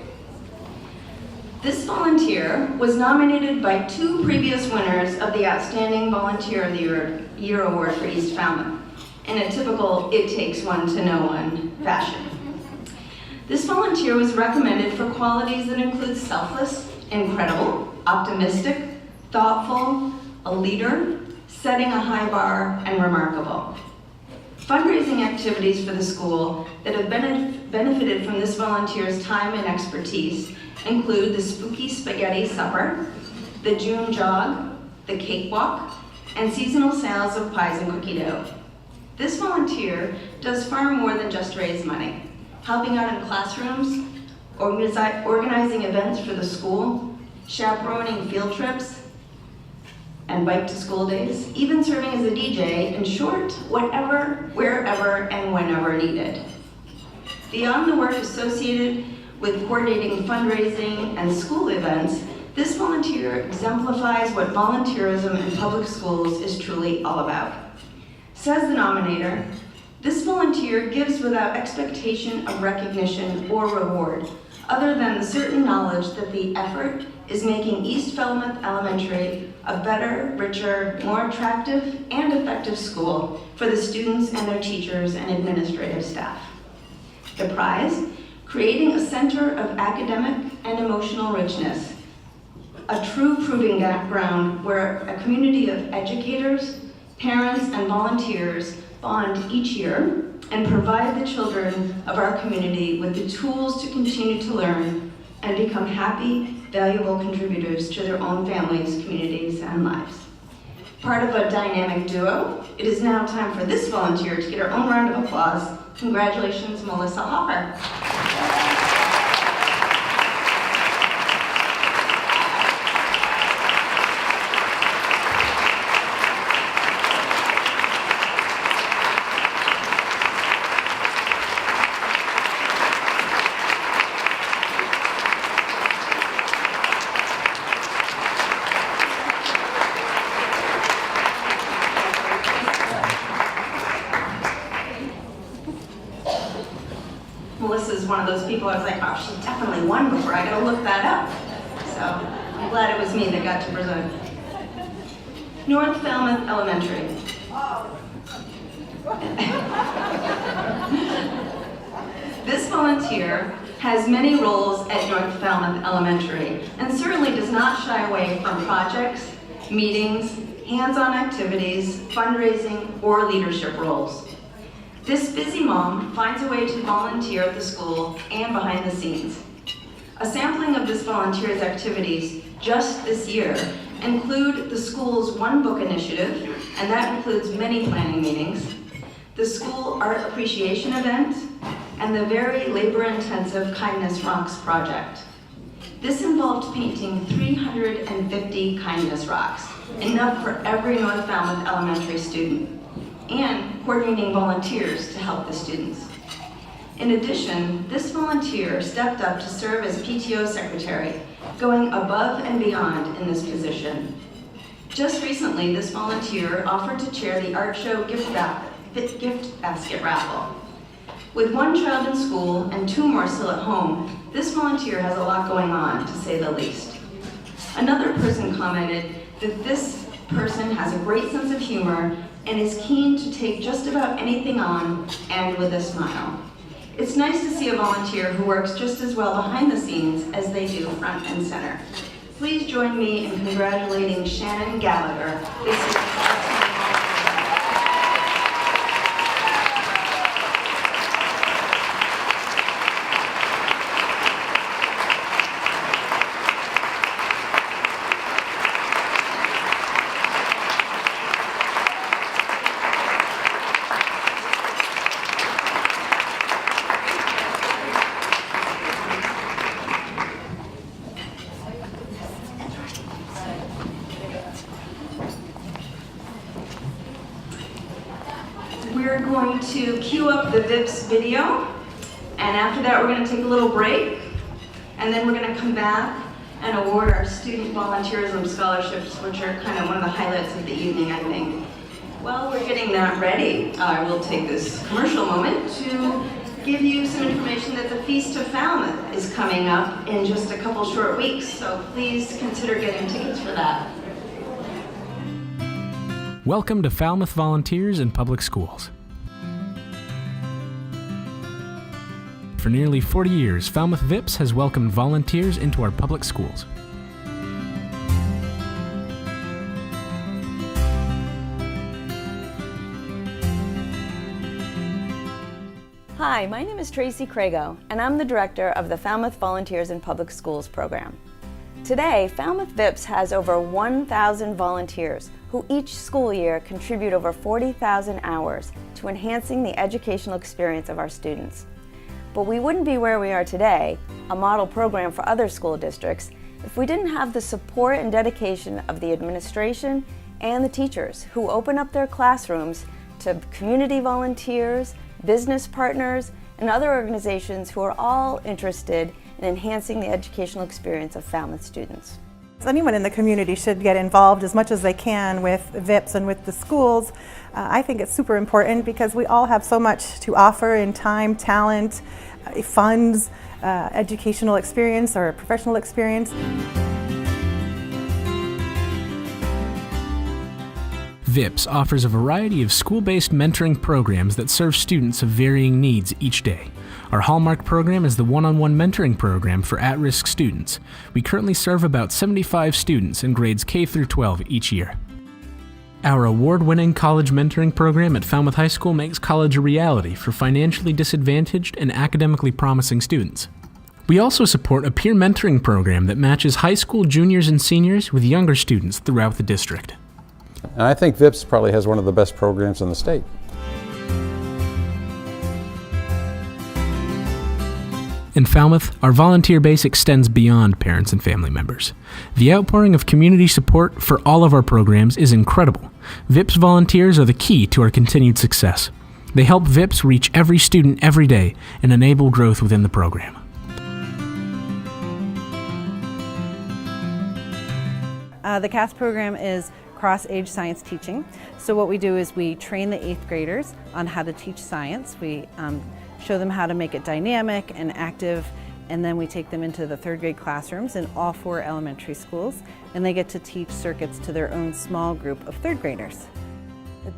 This volunteer was nominated by 2 previous winners of the Outstanding Volunteer of the Year Award for East Falmouth, in a typical it takes one to know one fashion. This volunteer was recommended for qualities that include selfless, incredible, optimistic, thoughtful, a leader, setting a high bar, and remarkable. Fundraising activities for the school that have benefited from this volunteer's time and expertise include the Spooky Spaghetti Supper, the June Jog, the Cakewalk, and seasonal sales of pies and cookie dough. This volunteer does far more than just raise money, helping out in classrooms, organizing events for the school, chaperoning field trips, and bike to school days, even serving as a DJ, in short, whatever, wherever, and whenever needed. Beyond the work associated with coordinating fundraising and school events, this volunteer exemplifies what volunteerism in public schools is truly all about. Says the nominator, this volunteer gives without expectation of recognition or reward, other than the certain knowledge that the effort is making East Falmouth Elementary a better, richer, more attractive, and effective school for the students and their teachers and administrative staff. The prize, creating a center of academic and emotional richness, a true proving ground where a community of educators, parents, and volunteers bond each year and provide the children of our community with the tools to continue to learn and become happy, valuable contributors to their own families, communities, and lives. Part of a dynamic duo, it is now time for this volunteer to get her own round of applause. Congratulations, Melissa Hopper. Melissa's one of those people I was like, oh, she definitely won before, I gotta look that up. So I'm glad it was me that got to present. North Falmouth Elementary. This volunteer has many roles at North Falmouth Elementary and certainly does not shy away from projects, meetings, hands-on activities, fundraising, or leadership roles. This busy mom finds a way to volunteer at the school and behind the scenes. A sampling of this volunteer's activities just this year include the school's One Book initiative, and that includes many planning meetings, the school art appreciation event, and the very labor-intensive Kindness Rocks project. This involved painting 350 Kindness Rocks, enough for every North Falmouth Elementary student, and coordinating volunteers to help the students. In addition, this volunteer stepped up to serve as PTO secretary, going above and beyond in this position. Just recently, this volunteer offered to chair the art show gift basket raffle. With one child in school and 2 more still at home, this volunteer has a lot going on, to say the least. Another person commented that this person has a great sense of humor and is keen to take just about anything on, and with a smile. It's nice to see a volunteer who works just as well behind the scenes as they do front and center. Please join me in congratulating Shannon Gallagher. This is We're going to cue up the VIPS video, and after that we're going to take a little break, and then we're going to come back and award our student volunteerism scholarships, which are kind of one of the highlights of the evening, I think. While we're getting that ready, I will take this commercial moment to give you some information that the Feast of Falmouth is coming up in just a couple short weeks, so please consider getting tickets for that. Welcome to Falmouth Volunteers in Public Schools. For nearly 40 years, Falmouth VIPS has welcomed volunteers into our public schools. Hi, my name is Tracy Crago, and I'm the director of the Falmouth Volunteers in Public Schools program. Today, Falmouth VIPS has over 1,000 volunteers who each school year contribute over 40,000 hours to enhancing the educational experience of our students. But we wouldn't be where we are today, a model program for other school districts, if we didn't have the support and dedication of the administration and the teachers who open up their classrooms to community volunteers, business partners, and other organizations who are all interested in enhancing the educational experience of Falmouth students. Anyone in the community should get involved as much as they can with VIPS and with the schools. I think it's super important because we all have so much to offer in time, talent, funds, educational experience or professional experience. VIPS offers a variety of school-based mentoring programs that serve students of varying needs each day. Our hallmark program is the one-on-one mentoring program for at-risk students. We currently serve about 75 students in grades K through 12 each year. Our award-winning college mentoring program at Falmouth High School makes college a reality for financially disadvantaged and academically promising students. We also support a peer mentoring program that matches high school juniors and seniors with younger students throughout the district. And I think VIPS probably has one of the best programs in the state. In Falmouth, our volunteer base extends beyond parents and family members. The outpouring of community support for all of our programs is incredible. VIPS volunteers are the key to our continued success. They help VIPS reach every student every day and enable growth within the program. The CAS program is cross-age science teaching. So what we do is we train the 8th graders on how to teach science. We show them how to make it dynamic and active, and then we take them into the 3rd grade classrooms in all 4 elementary schools, and they get to teach circuits to their own small group of 3rd graders.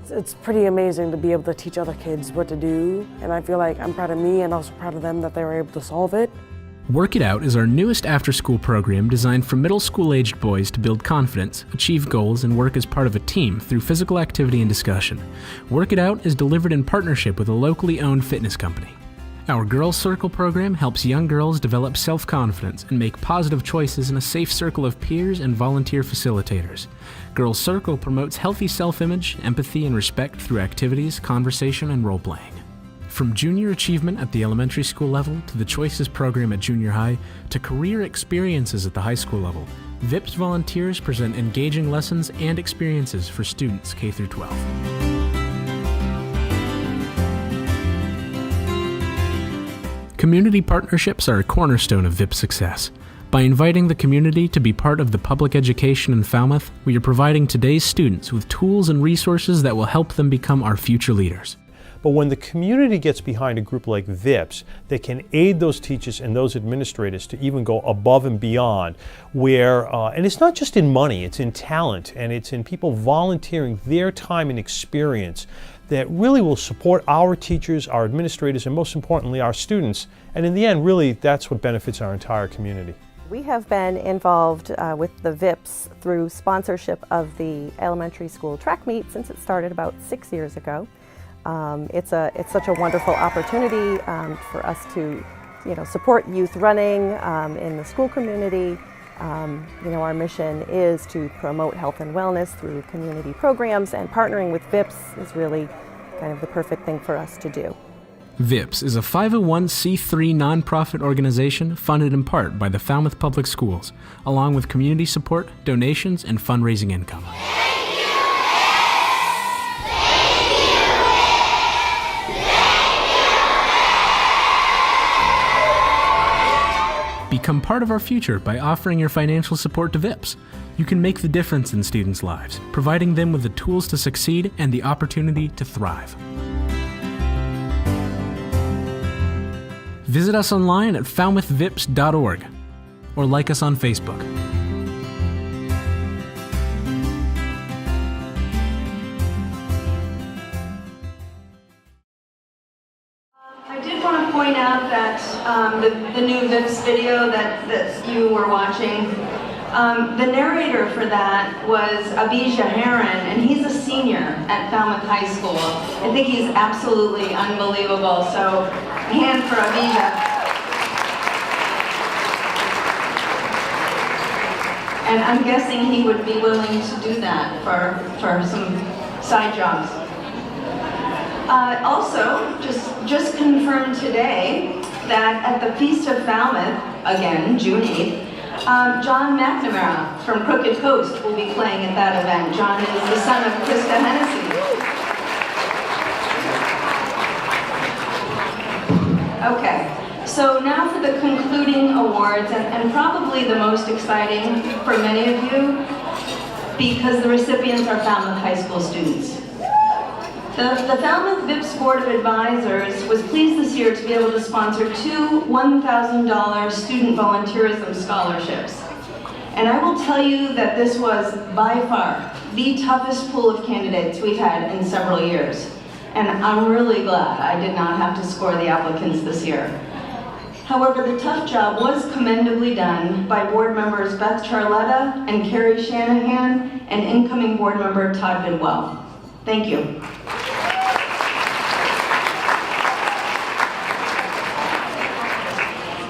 It's pretty amazing to be able to teach other kids what to do, and I feel like I'm proud of me and also proud of them that they were able to solve it. Work It Out is our newest after-school program designed for middle school-aged boys to build confidence, achieve goals, and work as part of a team through physical activity and discussion. Work It Out is delivered in partnership with a locally owned fitness company. Our Girls Circle program helps young girls develop self-confidence and make positive choices in a safe circle of peers and volunteer facilitators. Girls Circle promotes healthy self-image, empathy, and respect through activities, conversation, and role-playing. From junior achievement at the elementary school level to the Choices program at junior high to career experiences at the high school level, VIPS volunteers present engaging lessons and experiences for students K through 12. Community partnerships are a cornerstone of VIPS success. By inviting the community to be part of the public education in Falmouth, we are providing today's students with tools and resources that will help them become our future leaders. But when the community gets behind a group like VIPS, they can aid those teachers and those administrators to even go above and beyond where, and it's not just in money, it's in talent, and it's in people volunteering their time and experience that really will support our teachers, our administrators, and most importantly, our students. And in the end, really, that's what benefits our entire community. We have been involved with the VIPS through sponsorship of the elementary school track meet since it started about 6 years ago. It's such a wonderful opportunity for us to, support youth running in the school community. Our mission is to promote health and wellness through community programs, and partnering with VIPS is really kind of the perfect thing for us to do. VIPS is a 501c3 nonprofit organization funded in part by the Falmouth Public Schools, along with community support, donations, and fundraising income. Become part of our future by offering your financial support to VIPS. You can make the difference in students' lives, providing them with the tools to succeed and the opportunity to thrive. Visit us online at falmouthvips.org or like us on Facebook. I did want to point out that the new VIPS video that you were watching, the narrator for that was Abijah Heron, and he's a senior at Falmouth High School. I think he's absolutely unbelievable, so a hand for Abijah. And I'm guessing he would be willing to do that for some side jobs. Also, just confirmed today that at the Feast of Falmouth, again, June 8th, John McNamara from Crooked Coast will be playing at that event. John is the son of Krista Hennessy. Okay, so now for the concluding awards, and probably the most exciting for many of you, because the recipients are Falmouth High School students. The Falmouth VIPS Board of Advisors was pleased this year to be able to sponsor 2 $1,000 student volunteerism scholarships. And I will tell you that this was by far the toughest pool of candidates we've had in several years. And I'm really glad I did not have to score the applicants this year. However, the tough job was commendably done by board members Beth Charletta and Carrie Shanahan and incoming board member Todd Bidwell. Thank you.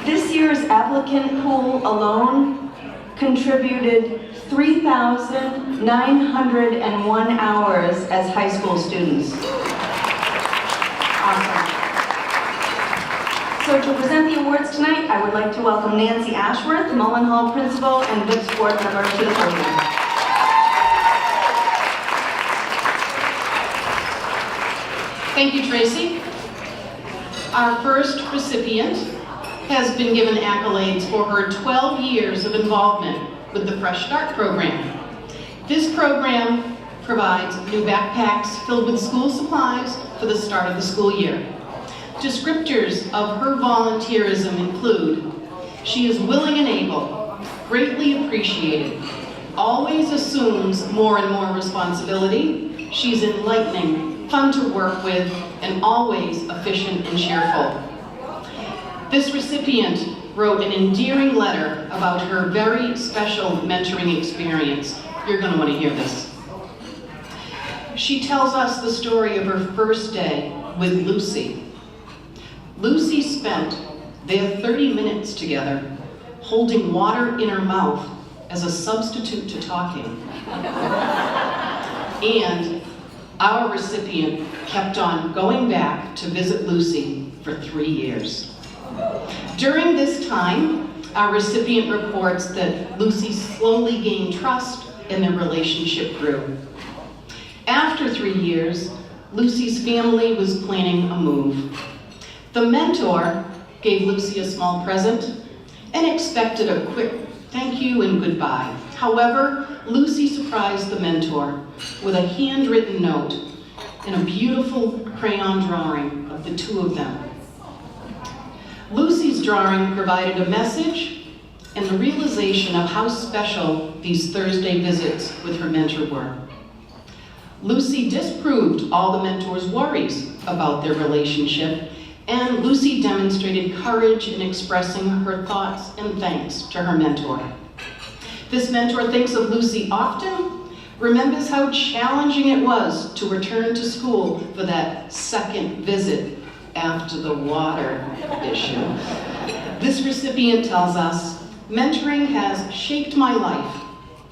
This year's applicant pool alone contributed 3,901 hours as high school students. Awesome. So to present the awards tonight, I would like to welcome Nancy Ashworth, Mullen Hall Principal and VIPS Board Member to the podium. Thank you, Tracy. Our first recipient has been given accolades for her 12 years of involvement with the Fresh Start program. This program provides new backpacks filled with school supplies for the start of the school year. Descriptors of her volunteerism include: she is willing and able, greatly appreciated, always assumes more and more responsibility, she's enlightening, fun to work with, and always efficient and cheerful. This recipient wrote an endearing letter about her very special mentoring experience. You're going to want to hear this. She tells us the story of her first day with Lucy. Lucy spent their 30 minutes together holding water in her mouth as a substitute to talking. And our recipient kept on going back to visit Lucy for 3 years. During this time, our recipient reports that Lucy slowly gained trust and their relationship grew. After 3 years, Lucy's family was planning a move. The mentor gave Lucy a small present and expected a quick thank you and goodbye. However, Lucy surprised the mentor with a handwritten note and a beautiful crayon drawing of the two of them. Lucy's drawing provided a message and the realization of how special these Thursday visits with her mentor were. Lucy disproved all the mentor's worries about their relationship, and Lucy demonstrated courage in expressing her thoughts and thanks to her mentor. This mentor thinks of Lucy often, remembers how challenging it was to return to school for that second visit after the water issue. This recipient tells us, mentoring has shaped my life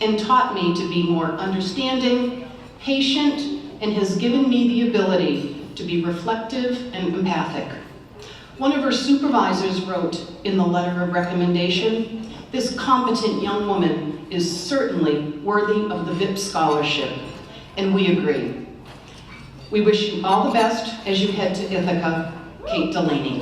and taught me to be more understanding, patient, and has given me the ability to be reflective and empathic. One of her supervisors wrote in the letter of recommendation, this competent young woman is certainly worthy of the VIPS scholarship, and we agree. We wish you all the best as you head to Ithaca. Kate Delaney.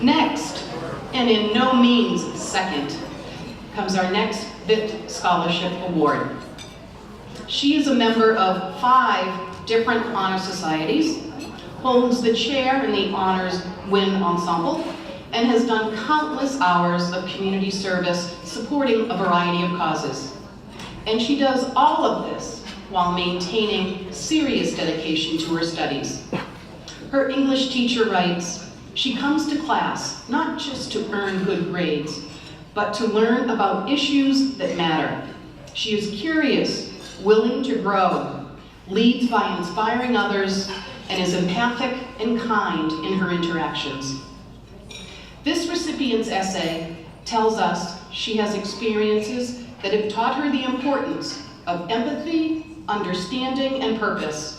Next, and in no means second, comes our next VIPS Scholarship Award. She is a member of 5 different honor societies, holds the chair in the Honors Wind Ensemble, and has done countless hours of community service supporting a variety of causes. And she does all of this while maintaining serious dedication to her studies. Her English teacher writes, she comes to class not just to earn good grades, but to learn about issues that matter. She is curious, willing to grow, leads by inspiring others, and is empathic and kind in her interactions. This recipient's essay tells us she has experiences that have taught her the importance of empathy, understanding, and purpose.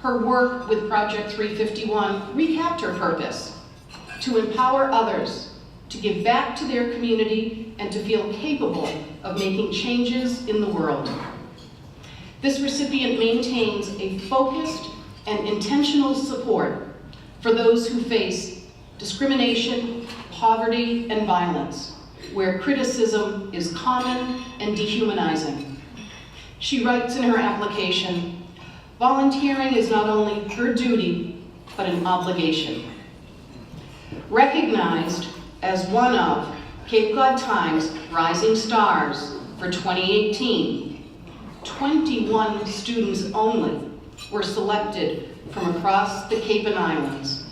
Her work with Project 351 recapped her purpose: to empower others, to give back to their community, and to feel capable of making changes in the world. This recipient maintains a focused and intentional support for those who face discrimination, poverty, and violence, where criticism is common and dehumanizing. She writes in her application, volunteering is not only her duty, but an obligation. Recognized as one of Cape Cod Times Rising Stars for 2018, 21 students only were selected from across the Cape and Islands.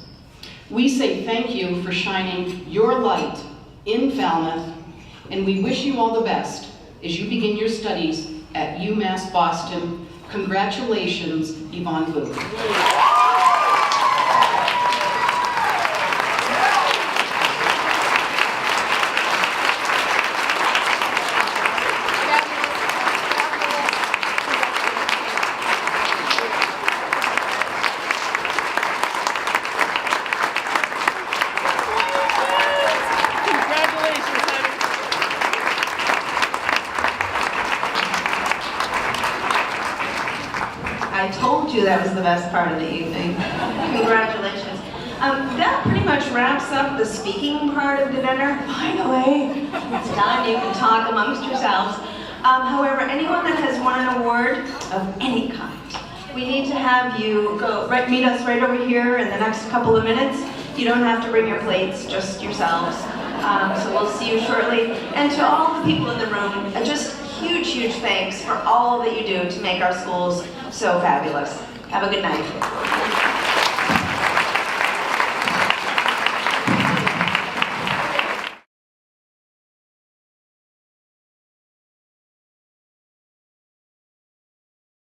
We say thank you for shining your light in Falmouth, and we wish you all the best as you begin your studies at UMass Boston. Congratulations, Yvonne Booth. I told you that was the best part of the evening. Congratulations. That pretty much wraps up the speaking part of the dinner. Finally, it's done. You can talk amongst yourselves. However, anyone that has won an award of any kind, we need to have you go meet us right over here in the next couple of minutes. You don't have to bring your plates, just yourselves. So we'll see you shortly. And to all the people in the room, just huge, huge thanks for all that you do to make our schools so fabulous. Have a good night.